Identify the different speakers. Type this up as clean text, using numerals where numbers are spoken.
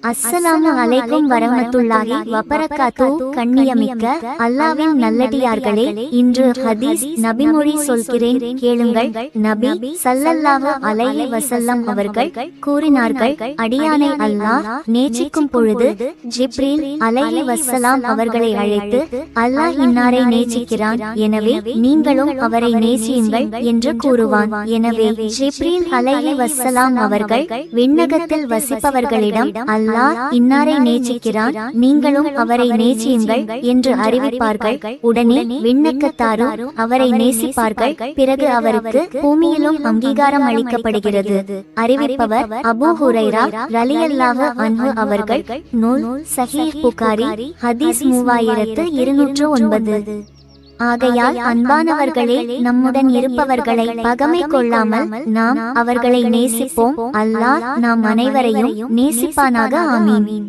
Speaker 1: அஸ்ஸலாமு அலைக்கும் வரஹ்மத்துல்லாஹி வபரகாத்து. கண்ணியமிக்க அல்லாஹ்வின் நல்லடியார்களே, இன்று ஹதீஸ் நபிமொழி சொல்கிறேன், கேளுங்கள். நபி ஸல்லல்லாஹு அலைஹி வஸல்லம் அவர்கள் கூறினார்கள், அடியானை அல்லாஹ் நேசிக்கும் பொழுது ஜிப்ரீல் அலைஹி வஸலாம் அவர்களை அழைத்து, அல்லாஹ் இன்னாரை நேசிக்கிறான், எனவே நீங்களும் அவரை நேசியுங்கள் என்று கூறுவான். எனவே ஜிப்ரீல் அலைஹி வஸலாம் அவர்கள் விண்ணகத்தில் வசிப்பவர்களிடம் அல்லாஹ் இன்னாரை நேசிக்கிறான், நீங்களும் அவரை நேசியுங்கள் என்று அறிவிப்பார்கள். உடனே விண்ணகத்தாரும் அவரை நேசிப்பார்கள். பிறகு அவருக்கு பூமியிலும் அங்கீகாரம் அளிக்கப்படுகிறது. அறிவிப்பவர் அபூ ஹுரைரா ரலியல்லாஹு அன்ஹு அவர்கள். நூல் சஹீஹ் புகாரி, ஹதீஸ் 3209. ஆகையால் அன்பானவர்களே, நம்முடன் இருப்பவர்களை பகைமை கொள்ளாமல் நாம் அவர்களை நேசிப்போம். அல்லாஹ் நாம் அனைவரையும் நேசிப்பானாக. ஆமீன்.